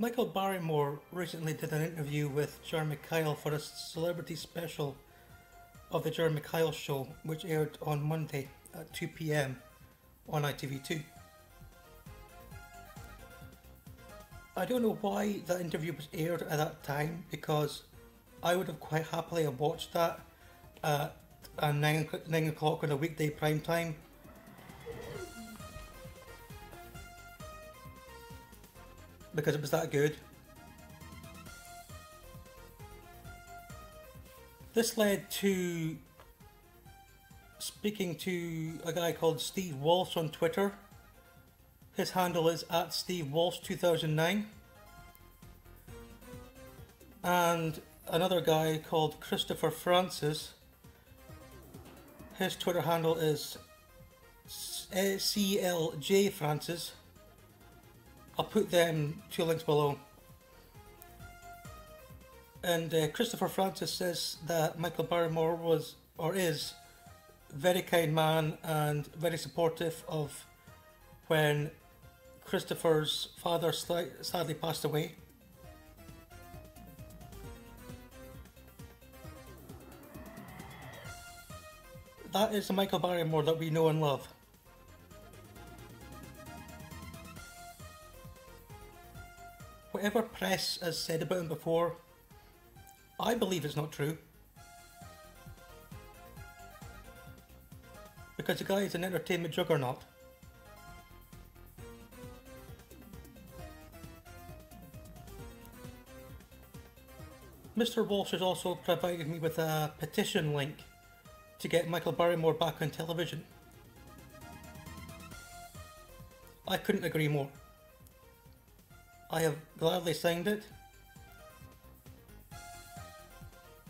Michael Barrymore recently did an interview with Jeremy Kyle for a celebrity special of the Jeremy Kyle Show, which aired on Monday at 2 p.m. on ITV2. I don't know why that interview was aired at that time, because I would have quite happily have watched that at 9 o'clock on a weekday prime time. Because it was that good. This led to speaking to a guy called Steve Walsh on Twitter. His handle is at SteveWalsh2009. And another guy called Christopher Francis. His Twitter handle is CLJ Francis. I'll put them two links below. And Christopher Francis says that Michael Barrymore was, or is, a very kind man and very supportive of when Christopher's father sadly passed away. That is the Michael Barrymore that we know and love. Whatever press has said about him before, I believe it's not true. Because the guy is an entertainment juggernaut. Mr. Walsh has also provided me with a petition link to get Michael Barrymore back on television. I couldn't agree more. I have gladly signed it,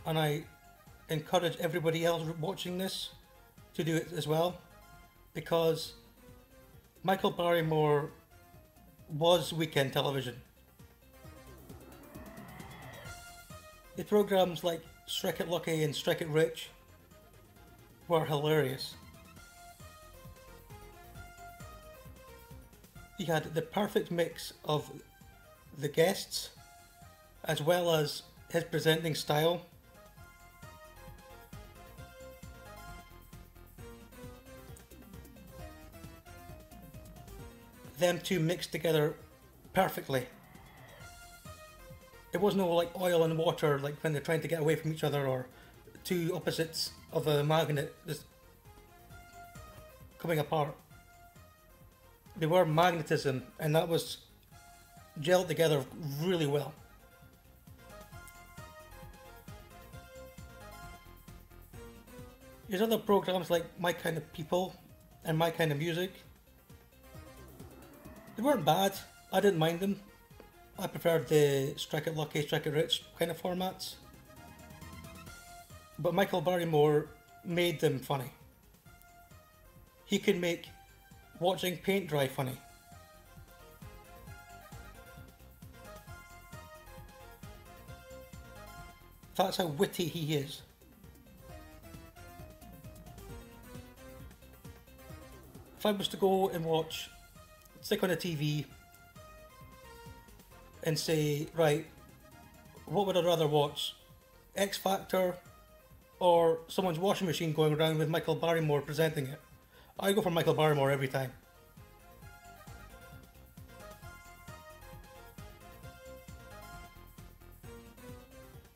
and I encourage everybody else watching this to do it as well, because Michael Barrymore was weekend television. The programmes like Strike It Lucky and Strike It Rich were hilarious. You had the perfect mix of the guests as well as his presenting style. Them two mixed together perfectly. It wasn't all like oil and water, like when they're trying to get away from each other, or two opposites of a magnet just coming apart. They were magnetism, and that was gelled together really well. There's other programs like My Kind of People and My Kind of Music. They weren't bad, I didn't mind them. I preferred the Strike It Lucky, Strike It Rich kind of formats. But Michael Barrymore made them funny. He can make watching paint dry funny. That's how witty he is. If I was to go and stick on a TV and say, right, what would I rather watch? X Factor or someone's washing machine going around with Michael Barrymore presenting it? I go for Michael Barrymore every time.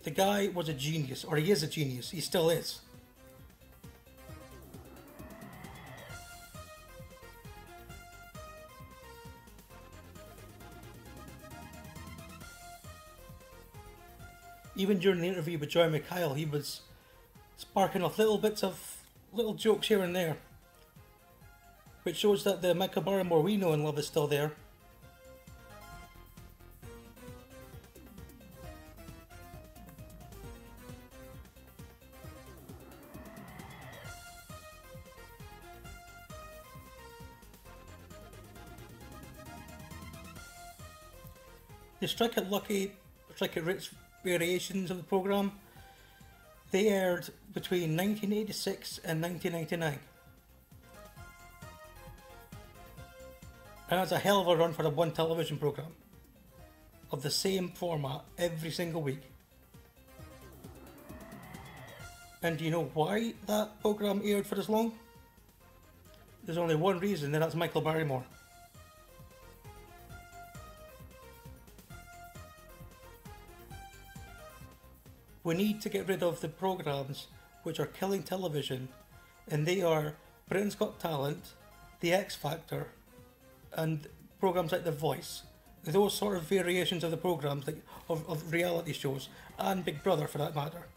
The guy was a genius, or he is a genius, he still is. Even during the interview with Jeremy Kyle, he was sparking off little jokes here and there, which shows that the Michael Barrymore we know and love is still there. The Strike It Lucky, Strike It Rich variations of the programme, they aired between 1986 and 1999. And that's a hell of a run for a one television programme. of the same format every single week. And do you know why that programme aired for as long? There's only one reason, and that's Michael Barrymore. We need to get rid of the programmes which are killing television, and they are Britain's Got Talent, The X Factor, and programmes like The Voice. Those sort of variations of the programmes, like of reality shows, and Big Brother for that matter.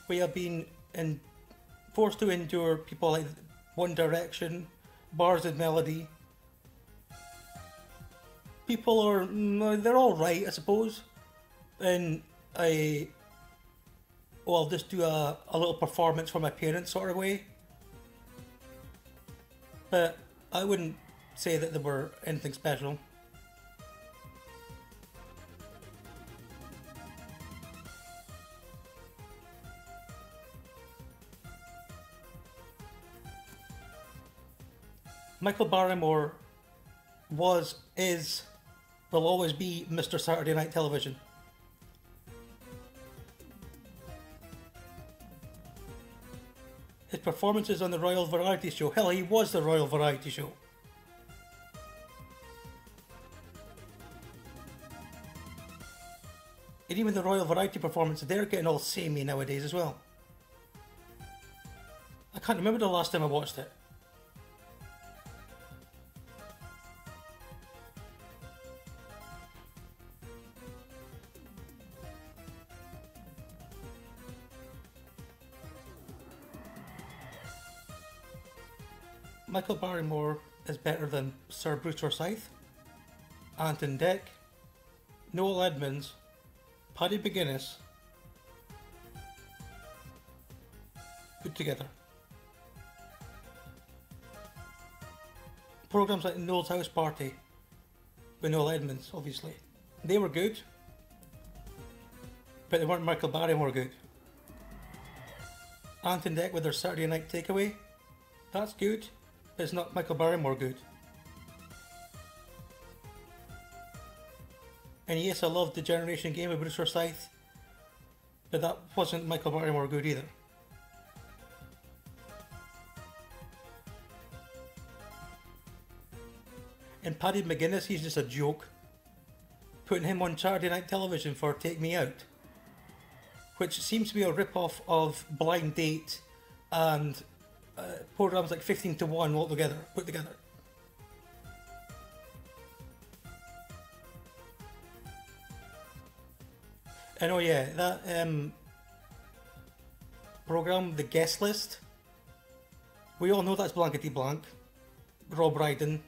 We have been forced to endure people like One Direction, Bars and Melody. People are, they're all right, I suppose. And I'll just do a little performance for my parents sort of way. But I wouldn't say that they were anything special. Michael Barrymore will always be Mr. Saturday Night Television. His performances on the Royal Variety Show, hell, he was the Royal Variety Show. And even the Royal Variety performances, they're getting all samey nowadays as well. I can't remember the last time I watched it. Michael Barrymore is better than Sir Bruce Forsyth, Anton Deck, Noel Edmonds, Paddy McGuinness, put together. Programmes like Noel's House Party with Noel Edmonds, obviously, they were good, but they weren't Michael Barrymore good. Anton Deck with their Saturday Night Takeaway, that's good. It's not Michael Barrymore good. And yes, I loved the Generation Game with Bruce Forsyth, but that wasn't Michael Barrymore good either. And Paddy McGuinness, he's just a joke. Putting him on Saturday Night Television for Take Me Out, which seems to be a rip-off of Blind Date and programmes like 15 to 1 all together, put together. And oh yeah, that programme, The Guest List, we all know that's blankety blank. Rob Brydon.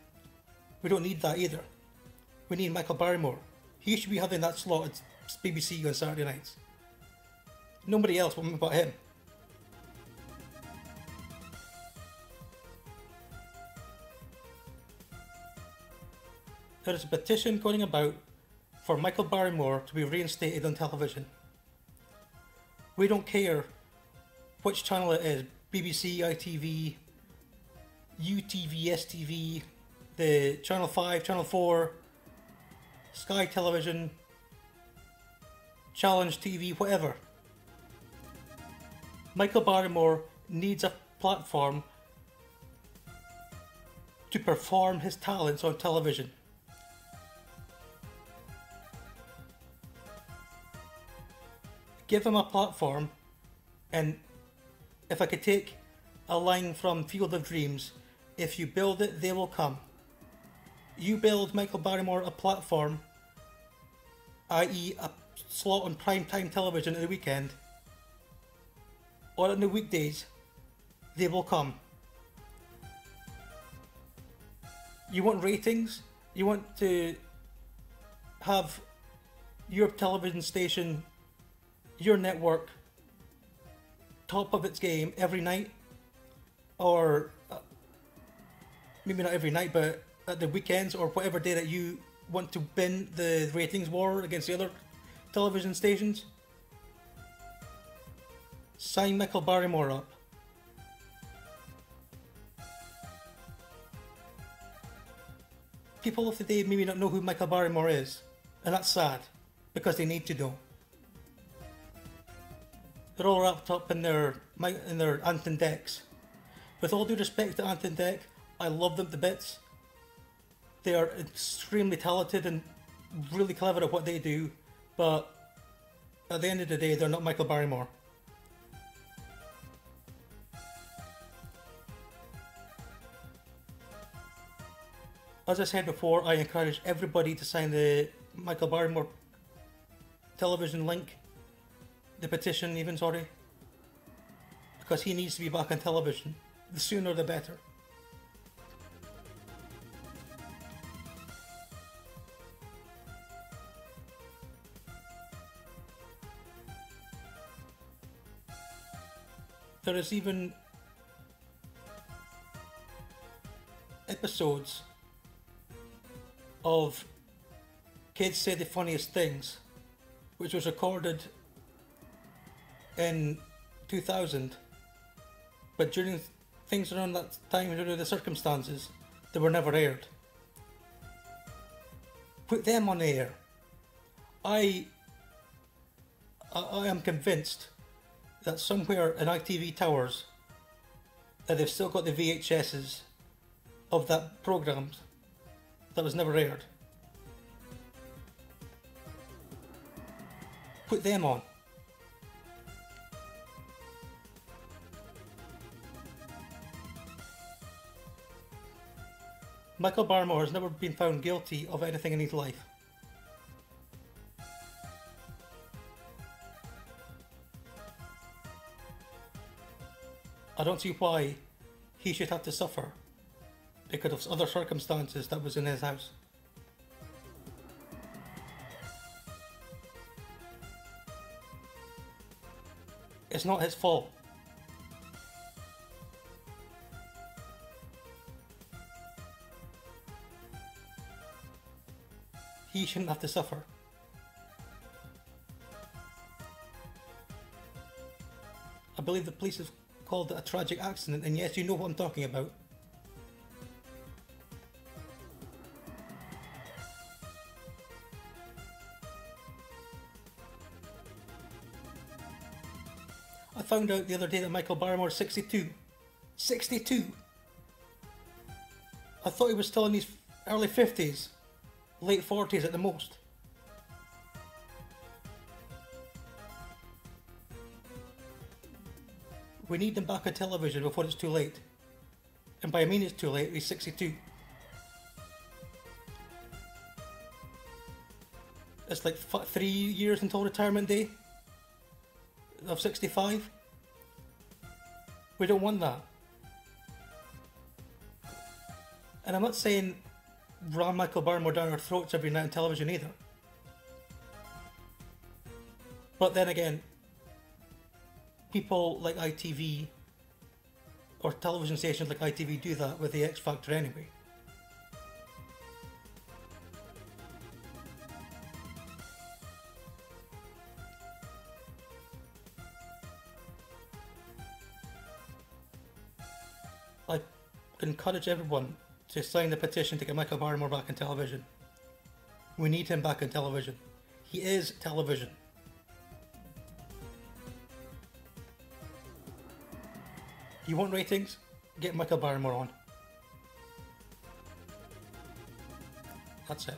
We don't need that either. We need Michael Barrymore. He should be having that slot at BBC on Saturday nights. Nobody else but him. There is a petition going about for Michael Barrymore to be reinstated on television. We don't care which channel it is, BBC, ITV, UTV, STV, the Channel 5, Channel 4, Sky Television, Challenge TV, whatever. Michael Barrymore needs a platform to perform his talents on television. Give him a platform, and if I could take a line from Field of Dreams, if you build it, they will come. You build Michael Barrymore a platform, i.e. a slot on primetime television at the weekend, or on the weekdays, they will come. You want ratings? You want to have your television station, your network, top of its game every night, or maybe not every night, but at the weekends or whatever day that you want to win the ratings war against the other television stations. Sign Michael Barrymore up. people of today maybe not know who Michael Barrymore is, and that's sad, because they need to know. They're all wrapped up in their Anton decks. With all due respect to Anton Deck, I love them to bits. They are extremely talented and really clever at what they do, but at the end of the day, they're not Michael Barrymore. As I said before, I encourage everybody to sign the Michael Barrymore television link, the petition even, sorry, because he needs to be back on television. The sooner the better. There is even episodes of Kids Say the Funniest Things, which was recorded in 2000, but during things around that time, due to the circumstances, they were never aired. Put them on air. I am convinced that somewhere in ITV towers that they've still got the VHSs of that programme that was never aired. Put them on. Michael Barrymore has never been found guilty of anything in his life. I don't see why he should have to suffer because of other circumstances that was in his house. It's not his fault. He shouldn't have to suffer. I believe the police have called it a tragic accident, and yes, you know what I'm talking about. I found out the other day that Michael Barrymore is 62. 62! I thought he was still in his early 50s. Late 40s at the most. We need him back on television before it's too late. And by I mean it's too late, he's 62. It's like 3 years until retirement day of 65. We don't want that. And I'm not saying ram Michael Barrymore down our throats every night on television either. But then again, people like ITV or television stations like ITV do that with the X Factor anyway. I encourage everyone to sign the petition to get Michael Barrymore back on television. We need him back on television. He is television. You want ratings? Get Michael Barrymore on. That's it.